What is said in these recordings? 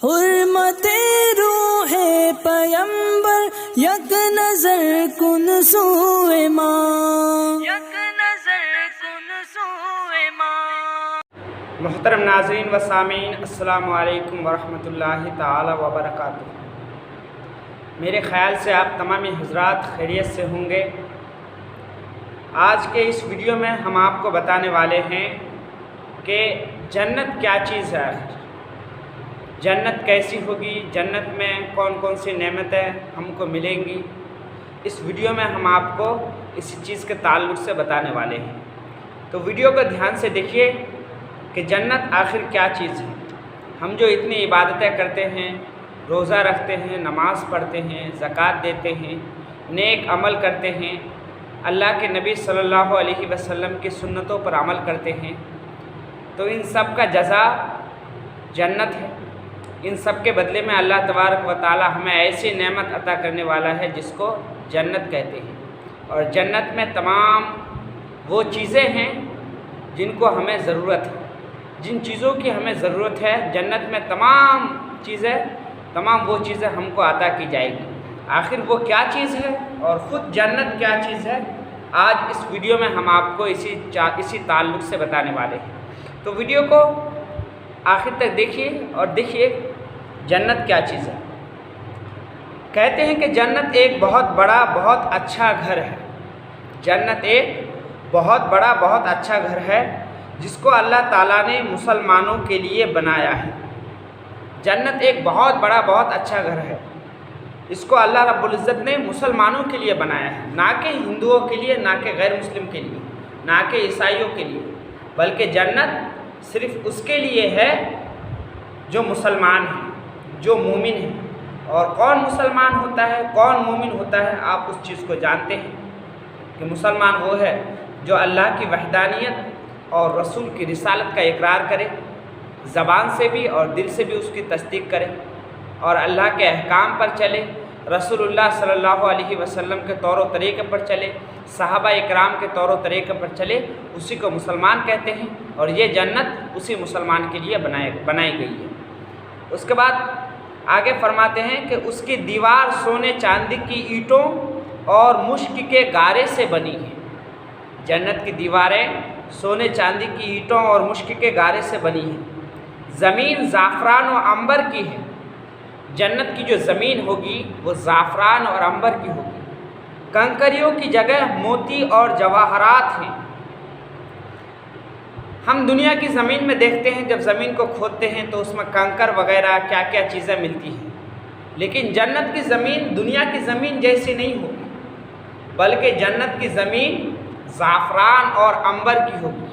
حرمت روح پیمبر یک نظر کن سوئے ماں، یک نظر کن سوئے ماں۔ محترم ناظرین و سامعین، السلام علیکم ورحمۃ اللہ تعالی وبرکاتہ۔ میرے خیال سے آپ تمامی حضرات خیریت سے ہوں گے۔ آج کے اس ویڈیو میں ہم آپ کو بتانے والے ہیں کہ جنت کیا چیز ہے، جنت کیسی ہوگی، جنت میں کون کون سی نعمتیں ہم کو ملیں گی۔ اس ویڈیو میں ہم آپ کو اسی چیز کے تعلق سے بتانے والے ہیں، تو ویڈیو کو دھیان سے دیکھیے کہ جنت آخر کیا چیز ہے۔ ہم جو اتنی عبادتیں کرتے ہیں، روزہ رکھتے ہیں، نماز پڑھتے ہیں، زکوٰۃ دیتے ہیں، نیک عمل کرتے ہیں، اللہ کے نبی صلی اللہ علیہ وسلم کی سنتوں پر عمل کرتے ہیں، تو ان سب کا جزا جنت ہے۔ ان سب کے بدلے میں اللہ تبارک و تعالی ہمیں ایسی نعمت عطا کرنے والا ہے جس کو جنت کہتے ہیں، اور جنت میں تمام وہ چیزیں ہیں جن کو ہمیں ضرورت ہے، جن چیزوں کی ہمیں ضرورت ہے جنت میں تمام وہ چیزیں ہم کو عطا کی جائے گی۔ آخر وہ کیا چیز ہے اور خود جنت کیا چیز ہے، آج اس ویڈیو میں ہم آپ کو اسی تعلق سے بتانے والے ہیں۔ تو ویڈیو کو آخر تک دیکھیے اور دیکھیے جنت کیا چیز ہے۔ کہتے ہیں کہ جنت ایک بہت بڑا بہت اچھا گھر ہے۔ جنت ایک بہت بڑا بہت اچھا گھر ہے جس کو اللہ تعالیٰ نے مسلمانوں کے لیے بنایا ہے۔ جنت ایک بہت بڑا بہت اچھا گھر ہے، اس کو اللہ رب العزت نے مسلمانوں کے لیے بنایا ہے، نہ کہ ہندوؤں کے لیے، نہ کہ غیر مسلم کے لیے، نہ کہ عیسائیوں کے لیے، بلکہ جنت صرف اس کے لیے ہے جو مسلمان ہے، جو مومن ہے۔ اور کون مسلمان ہوتا ہے، کون مومن ہوتا ہے، آپ اس چیز کو جانتے ہیں کہ مسلمان وہ ہے جو اللہ کی وحدانیت اور رسول کی رسالت کا اقرار کرے، زبان سے بھی اور دل سے بھی اس کی تصدیق کرے، اور اللہ کے احکام پر چلے، رسول اللہ صلی اللہ علیہ وسلم کے طور و طریقے پر چلے، صحابہ اکرام کے طور و طریقے پر چلے، اسی کو مسلمان کہتے ہیں، اور یہ جنت اسی مسلمان کے لیے بنائی گئی ہے۔ اس کے بعد آگے فرماتے ہیں کہ اس کی دیوار سونے چاندی کی اینٹوں اور مشک کے گارے سے بنی ہے۔ جنت کی دیواریں سونے چاندی کی اینٹوں اور مشک کے گارے سے بنی ہیں۔ زمین زعفران و عنبر کی ہے۔ جنت کی جو زمین ہوگی وہ زعفران اور عنبر کی ہوگی۔ کنکریوں کی جگہ موتی اور جواہرات ہیں۔ ہم دنیا کی زمین میں دیکھتے ہیں، جب زمین کو کھودتے ہیں تو اس میں کنکر وغیرہ کیا کیا چیزیں ملتی ہیں، لیکن جنت کی زمین دنیا کی زمین جیسی نہیں ہوگی، بلکہ جنت کی زمین زعفران اور عنبر کی ہوگی۔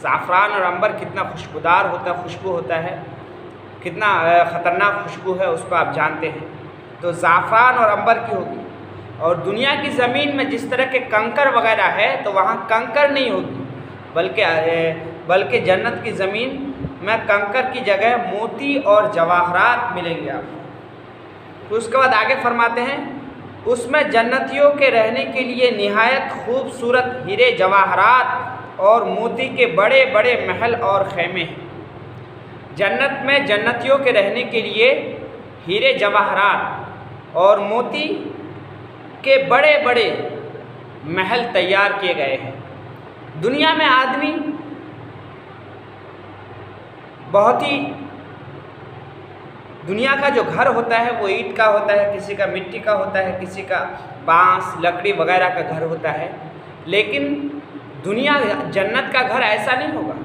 زعفران اور عنبر کتنا خوشبودار ہوتا ہے، خوشبو ہوتا ہے، کتنا خطرناک خوشبو ہے، اس کو آپ جانتے ہیں۔ تو زعفران اور عنبر کی ہوگی۔ اور دنیا کی زمین میں جس طرح کے کنکر وغیرہ ہے تو وہاں کنکر نہیں ہوگی، بلکہ جنت کی زمین میں کنکر کی جگہ موتی اور جواہرات ملیں گے آپ کو۔ تو اس کے بعد آگے فرماتے ہیں اس میں جنتیوں کے رہنے کے لیے نہایت خوبصورت ہیرے جواہرات اور موتی کے بڑے بڑے محل اور خیمے ہیں۔ جنت میں جنتیوں کے رہنے کے لیے ہیرے جواہرات اور موتی کے بڑے بڑے محل تیار کیے گئے ہیں۔ دنیا میں آدمی دنیا کا جو گھر ہوتا ہے وہ اینٹ کا ہوتا ہے، کسی کا مٹی کا ہوتا ہے، کسی کا بانس لکڑی وغیرہ کا گھر ہوتا ہے، لیکن جنت کا گھر ایسا نہیں ہوگا،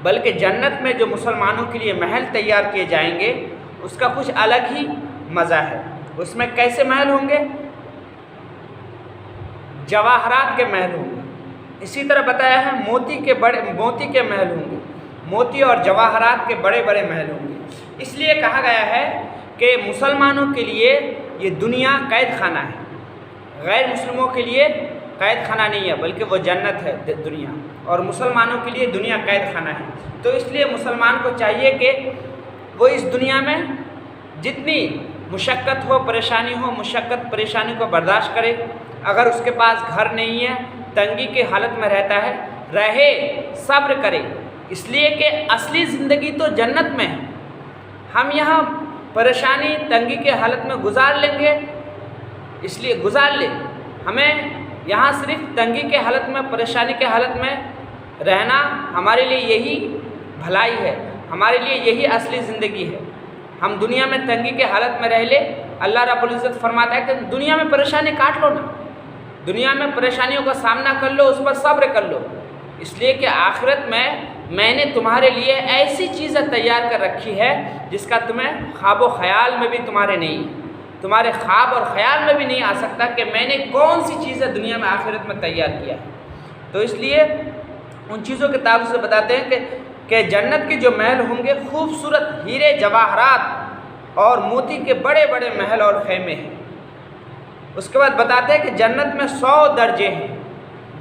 بلکہ جنت میں جو مسلمانوں کے لیے محل تیار کیے جائیں گے اس کا کچھ الگ ہی مزہ ہے۔ اس میں کیسے محل ہوں گے؟ جواہرات کے محل ہوں گے۔ اسی طرح بتایا ہے موتی کے محل ہوں گے، موتی اور جواہرات کے بڑے بڑے محل ہوں گے۔ اس لیے کہا گیا ہے کہ مسلمانوں کے لیے یہ دنیا قید خانہ ہے، غیر مسلموں کے لیے قید خانہ نہیں ہے، بلکہ وہ جنت ہے دنیا، اور مسلمانوں کے لیے دنیا قید خانہ ہے۔ تو اس لیے مسلمان کو چاہیے کہ وہ اس دنیا میں جتنی مشقت ہو، پریشانی ہو، مشقت پریشانی کو برداشت کرے۔ اگر اس کے پاس گھر نہیں ہے، تنگی کی حالت میں رہتا ہے، رہے، صبر کرے، اس لیے کہ اصلی زندگی تو جنت میں ہے۔ ہم یہاں پریشانی تنگی کے حالت میں گزار لیں گے، اس لیے گزار لیں، ہمیں یہاں صرف تنگی کے حالت میں، پریشانی کے حالت میں رہنا ہمارے لیے یہی بھلائی ہے، ہمارے لیے یہی اصلی زندگی ہے۔ ہم دنیا میں تنگی کے حالت میں رہ لے، اللہ رب العزت فرماتا ہے کہ دنیا میں پریشانی کاٹ لو نا، دنیا میں پریشانیوں کا سامنا کر لو، اس پر صبر کر لو، اس لیے کہ آخرت میں نے تمہارے لیے ایسی چیزیں تیار کر رکھی ہے جس کا تمہیں خواب و خیال میں بھی تمہارے نہیں، تمہارے خواب اور خیال میں بھی نہیں آ سکتا کہ میں نے کون سی چیزیں دنیا میں آخرت میں تیار کیا ہے۔ تو اس لیے ان چیزوں کے تعلق سے بتاتے ہیں کہ جنت کے جو محل ہوں گے خوبصورت ہیرے جواہرات اور موتی کے بڑے بڑے محل اور خیمے ہیں۔ اس کے بعد بتاتے ہیں کہ جنت میں 100 درجے ہیں۔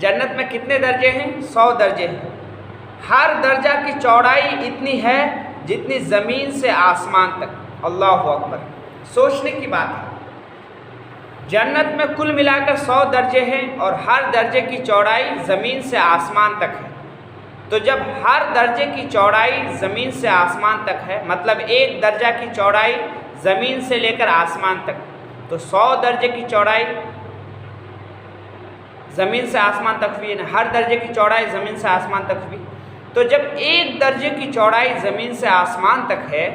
جنت میں کتنے درجے ہیں؟ 100 درجے ہیں۔ ہر درجہ کی چوڑائی اتنی ہے جتنی زمین سے آسمان تک۔ اللہ اکبر، سوچنے کی بات ہے۔ جنت میں کل ملا کر 100 درجے ہیں اور ہر درجے کی چوڑائی زمین سے آسمان تک ہے۔ تو جب ہر درجے کی چوڑائی زمین سے آسمان تک ہے، مطلب ایک درجہ کی چوڑائی زمین سے لے کر آسمان تک، تو 100 درجے کی چوڑائی زمین سے آسمان تک بھی، ہر درجے کی چوڑائی زمین سے آسمان تک بھی۔ تو جب ایک درجے کی چوڑائی زمین سے آسمان تک ہے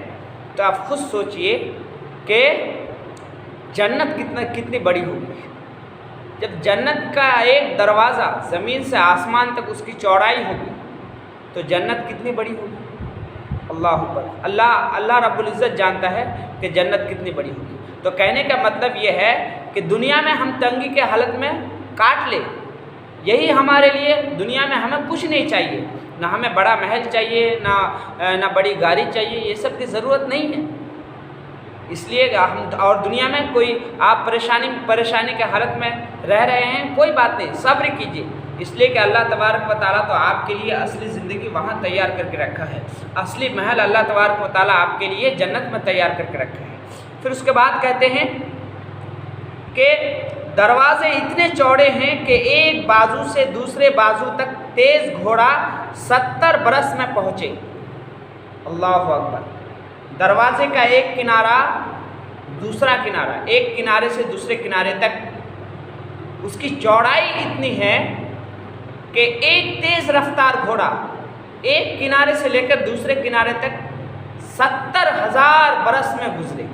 تو آپ خود سوچئے کہ جنت کتنی بڑی ہوگی۔ جب جنت کا ایک دروازہ زمین سے آسمان تک اس کی چوڑائی ہوگی تو جنت کتنی بڑی ہوگی۔ اللہ اکبر، اللہ رب العزت جانتا ہے کہ جنت کتنی بڑی ہوگی۔ تو کہنے کا مطلب یہ ہے کہ دنیا میں ہم تنگی کے حالت میں کاٹ لیں، یہی ہمارے لیے دنیا میں ہمیں کچھ نہیں چاہیے، نہ ہمیں بڑا محل چاہیے، نہ بڑی گاڑی چاہیے، یہ سب کی ضرورت نہیں ہے۔ اس لیے ہم اور دنیا میں کوئی آپ پریشانی کے حالت میں رہ رہے ہیں، کوئی بات نہیں، صبر کیجیے، اس لیے کہ اللہ تبارک و تعالیٰ تو آپ کے لیے اصلی زندگی وہاں تیار کر کے رکھا ہے، اصلی محل اللہ تبارک و تعالیٰ آپ کے لیے جنت میں تیار کر کے رکھا ہے۔ پھر اس کے بعد کہتے ہیں کہ دروازے اتنے چوڑے ہیں کہ ایک بازو سے دوسرے بازو تک تیز گھوڑا 70 برس میں پہنچے۔ اللہ اکبر، دروازے کا ایک کنارہ دوسرا کنارہ، ایک کنارے سے دوسرے کنارے تک اس کی چوڑائی اتنی ہے کہ ایک تیز رفتار گھوڑا ایک کنارے سے لے کر دوسرے کنارے تک 70,000 برس میں گزرے۔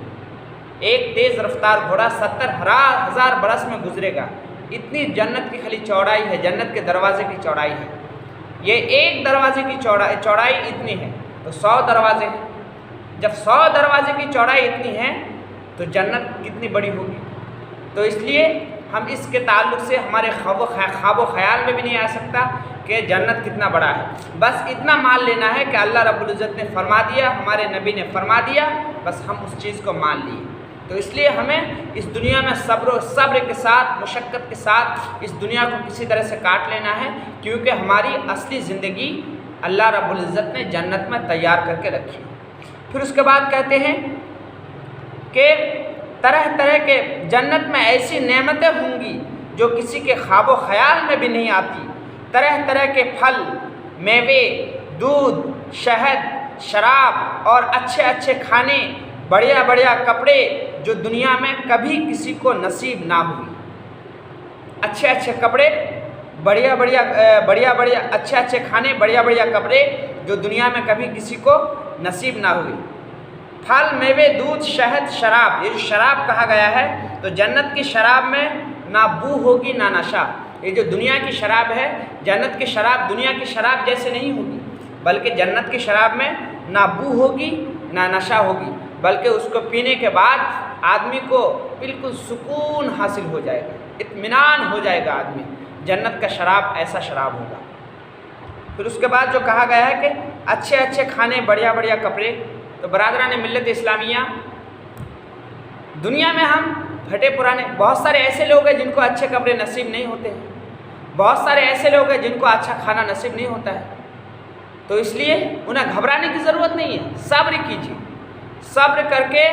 ایک تیز رفتار گھوڑا 70,000 برس میں گزرے گا، اتنی جنت کی خالی چوڑائی ہے، جنت کے دروازے کی چوڑائی ہے۔ یہ ایک دروازے کی چوڑائی اتنی ہے تو 100 دروازے ہیں۔ جب 100 دروازے کی چوڑائی اتنی ہے تو جنت کتنی بڑی ہوگی۔ تو اس لیے ہم اس کے تعلق سے ہمارے خواب و خیال میں بھی نہیں آ سکتا کہ جنت کتنا بڑا ہے۔ بس اتنا مان لینا ہے کہ اللہ رب العزت نے فرما دیا، ہمارے نبی نے فرما دیا، بس ہم اس چیز کو مان لیے۔ تو اس لیے ہمیں اس دنیا میں صبر کے ساتھ، مشقت کے ساتھ اس دنیا کو کسی طرح سے کاٹ لینا ہے، کیونکہ ہماری اصلی زندگی اللہ رب العزت نے جنت میں تیار کر کے رکھی۔ پھر اس کے بعد کہتے ہیں کہ طرح طرح کے جنت میں ایسی نعمتیں ہوں گی جو کسی کے خواب و خیال میں بھی نہیں آتی۔ طرح طرح کے پھل، میوے، دودھ، شہد، شراب اور اچھے اچھے کھانے، بڑھیا بڑھیا کپڑے جو دنیا میں کبھی کسی کو نصیب نہ ہوئی۔ اچھے اچھے کپڑے، بڑھیا اچھے اچھے کھانے، بڑھیا بڑھیا کپڑے جو دنیا میں کبھی کسی کو نصیب نہ ہوئی۔ پھل، میوے، دودھ، شہد، شراب، یہ جو شراب کہا گیا ہے تو جنت کی شراب میں نہ بو ہوگی نہ نشہ۔ یہ جو دنیا کی شراب ہے، جنت کی شراب دنیا کی شراب جیسے نہیں ہوگی، بلکہ جنت کی شراب میں نہ بو ہوگی نہ نشہ ہوگی، بلکہ اس کو پینے کے بعد آدمی کو بالکل سکون حاصل ہو جائے گا، اطمینان ہو جائے گا آدمی۔ جنت کا شراب ایسا شراب ہوگا۔ پھر اس کے بعد جو کہا گیا ہے کہ اچھے اچھے کھانے، بڑھیا بڑھیا کپڑے، تو برادران ملت اسلامیہ، دنیا میں ہم پھٹے پرانے، بہت سارے ایسے لوگ ہیں جن کو اچھے کپڑے نصیب نہیں ہوتے ہیں، بہت سارے ایسے لوگ ہیں جن کو اچھا کھانا نصیب نہیں ہوتا ہے۔ تو اس لیے انہیں گھبرانے کی ضرورت نہیں ہے، صبر کیجیے، صبر کر کے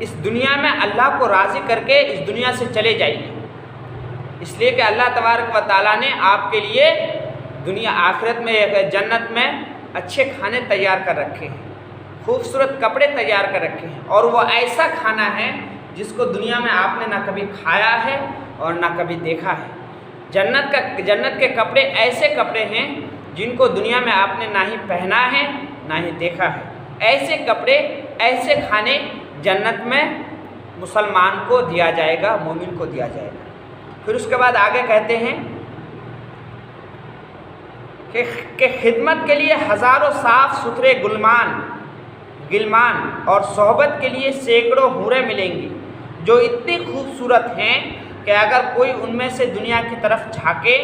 اس دنیا میں اللہ کو راضی کر کے اس دنیا سے چلے جائیے، اس لیے کہ اللہ تبارک و تعالیٰ نے آپ کے لیے آخرت میں جنت میں اچھے کھانے تیار کر رکھے ہیں، خوبصورت کپڑے تیار کر رکھے ہیں، اور وہ ایسا کھانا ہے جس کو دنیا میں آپ نے نہ کبھی کھایا ہے اور نہ کبھی دیکھا ہے۔ جنت کے کپڑے ایسے کپڑے ہیں جن کو دنیا میں آپ نے نہ ہی پہنا ہے نہ ہی دیکھا ہے۔ ایسے کپڑے، ایسے کھانے جنت میں مسلمان کو دیا جائے گا، مومن کو دیا جائے گا۔ پھر اس کے بعد آگے کہتے ہیں کہ خدمت کے لیے ہزاروں صاف ستھرے غلمان اور صحبت کے لیے سینکڑوں حوریں ملیں گی، جو اتنی خوبصورت ہیں کہ اگر کوئی ان میں سے دنیا کی طرف جھانکے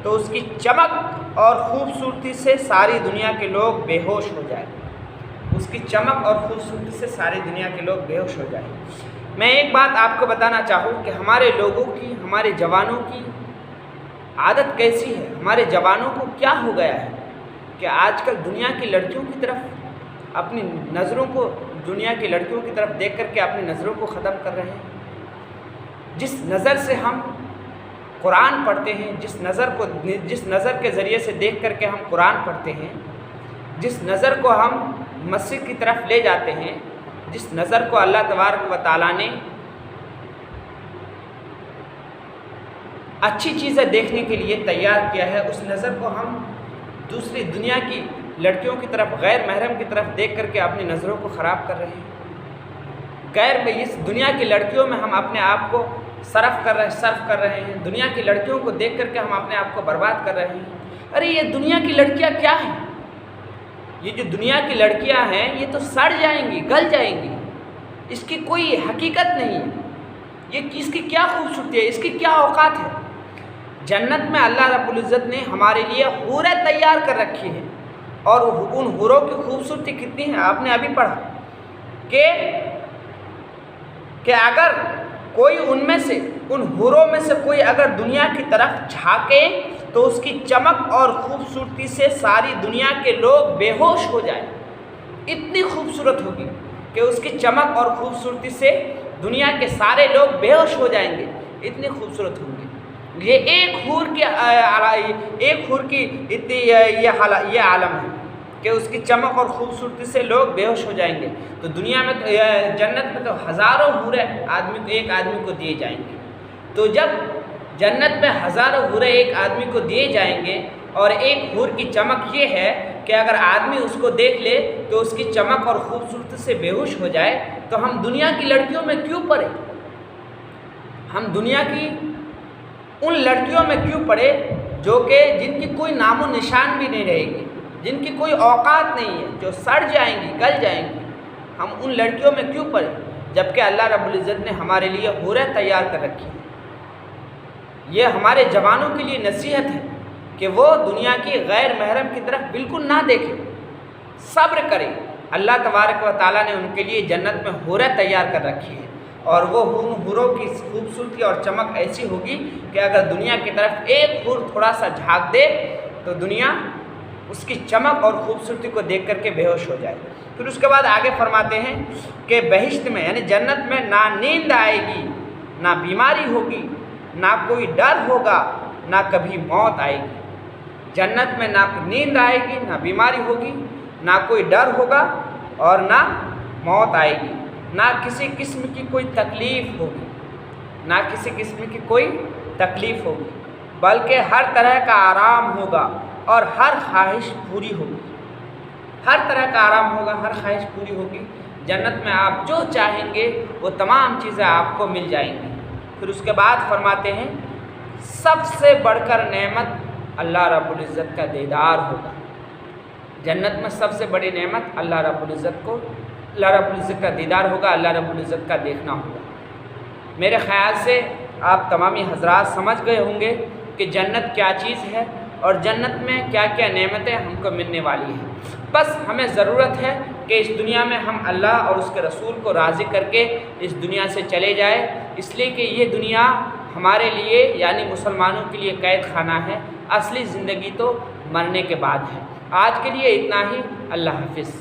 تو اس کی چمک اور خوبصورتی سے ساری دنیا کے لوگ بے ہوش ہو جائیں۔ اس کی چمک اور خوبصورتی سے ساری دنیا کے لوگ بے ہوش ہو جائیں۔ میں ایک بات آپ کو بتانا چاہوں کہ ہمارے لوگوں کی، ہمارے جوانوں کی عادت کیسی ہے، ہمارے جوانوں کو کیا ہو گیا ہے کہ آج کل دنیا کی لڑکیوں کی طرف اپنی نظروں کو، دنیا کی لڑکیوں کی طرف دیکھ کر کے اپنی نظروں کو ختم کر رہے ہیں۔ جس نظر سے ہم قرآن پڑھتے ہیں، جس نظر کے ذریعے سے دیکھ کر کے ہم قرآن پڑھتے ہیں، جس نظر کو ہم مسجد کی طرف لے جاتے ہیں، جس نظر کو اللہ تبارک و تعالیٰ نے اچھی چیزیں دیکھنے کے لیے تیار کیا ہے، اس نظر کو ہم دوسری دنیا کی لڑکیوں کی طرف، غیر محرم کی طرف دیکھ کر کے اپنی نظروں کو خراب کر رہے ہیں۔ اس دنیا کی لڑکیوں میں ہم اپنے آپ کو صرف کر رہے ہیں، دنیا کی لڑکیوں کو دیکھ کر کے ہم اپنے آپ کو برباد کر رہے ہیں۔ ارے یہ دنیا کی لڑکیاں کیا ہیں؟ یہ جو دنیا کی لڑکیاں ہیں یہ تو سڑ جائیں گی، گل جائیں گی، اس کی کوئی حقیقت نہیں ہے، اس کی کیا خوبصورتی ہے، اس کی کیا اوقات ہے۔ جنت میں اللہ رب العزت نے ہمارے لیے حوریں تیار کر رکھی ہیں، اور ان حوروں کی خوبصورتی کتنی ہے آپ نے ابھی پڑھا کہ اگر کوئی ان حوروں میں سے کوئی اگر دنیا کی طرف جھانکے تو اس کی چمک اور خوبصورتی سے ساری دنیا کے لوگ بے ہوش ہو جائیں۔ اتنی خوبصورت ہوگی کہ اس کی چمک اور خوبصورتی سے دنیا کے سارے لوگ بے ہوش ہو جائیں گے، اتنی خوبصورت ہوں گی۔ یہ ایک حور کی یہ عالم ہے کہ اس کی چمک اور خوبصورتی سے لوگ بے ہوش ہو جائیں گے۔ تو دنیا میں جنت میں تو ہزاروں حوریں ایک آدمی کو دیے جائیں گے۔ تو جب جنت میں ہزاروں حوریں ایک آدمی کو دیے جائیں گے، اور ایک حور کی چمک یہ ہے کہ اگر آدمی اس کو دیکھ لے تو اس کی چمک اور خوبصورتی سے بے ہوش ہو جائے، تو ہم دنیا کی لڑکیوں میں کیوں پڑے؟ ہم دنیا کی ان لڑکیوں میں کیوں پڑے جن کی کوئی نام و نشان بھی نہیں رہے گی، جن کی کوئی اوقات نہیں ہے، جو سڑ جائیں گی، گل جائیں گی۔ ہم ان لڑکیوں میں کیوں پڑے جبکہ اللہ رب العزت نے ہمارے لیے حوریں تیار کر رکھی ہیں۔ یہ ہمارے جوانوں کے لیے نصیحت ہے کہ وہ دنیا کی غیر محرم کی طرف بالکل نہ دیکھیں، صبر کریں۔ اللہ تبارک و تعالیٰ نے ان کے لیے جنت میں حوریں تیار کر رکھی ہیں، اور وہ حوروں کی خوبصورتی اور چمک ایسی ہوگی کہ اگر دنیا کی طرف ایک حور تھوڑا سا جھانک دے تو دنیا اس کی چمک اور خوبصورتی کو دیکھ کر کے بے ہوش ہو جائے۔ پھر اس کے بعد آگے فرماتے ہیں کہ بہشت میں یعنی جنت میں نہ نیند آئے گی، نہ بیماری ہوگی، نہ کوئی ڈر ہوگا، نہ کبھی موت آئے گی۔ جنت میں نہ نیند آئے گی، نہ بیماری ہوگی، نہ کوئی ڈر ہوگا اور نہ موت آئے گی، نہ کسی قسم کی کوئی تکلیف ہوگی، نہ کسی قسم کی کوئی تکلیف ہوگی، بلکہ ہر طرح کا آرام ہوگا اور ہر خواہش پوری ہوگی۔ ہر طرح کا آرام ہوگا، ہر خواہش پوری ہوگی۔ جنت میں آپ جو چاہیں گے وہ تمام چیزیں آپ کو مل جائیں گی۔ پھر اس کے بعد فرماتے ہیں سب سے بڑھ کر نعمت اللہ رب العزت کا دیدار ہوگا۔ جنت میں سب سے بڑی نعمت اللہ رب العزت کا دیدار ہوگا، اللہ رب العزت کا دیکھنا ہوگا۔ میرے خیال سے آپ تمامی حضرات سمجھ گئے ہوں گے کہ جنت کیا چیز ہے اور جنت میں کیا کیا نعمتیں ہم کو ملنے والی ہیں۔ بس ہمیں ضرورت ہے کہ اس دنیا میں ہم اللہ اور اس کے رسول کو راضی کر کے اس دنیا سے چلے جائیں، اس لیے کہ یہ دنیا ہمارے لیے یعنی مسلمانوں کے لیے قید خانہ ہے، اصلی زندگی تو مرنے کے بعد ہے۔ آج کے لیے اتنا ہی، اللہ حافظ۔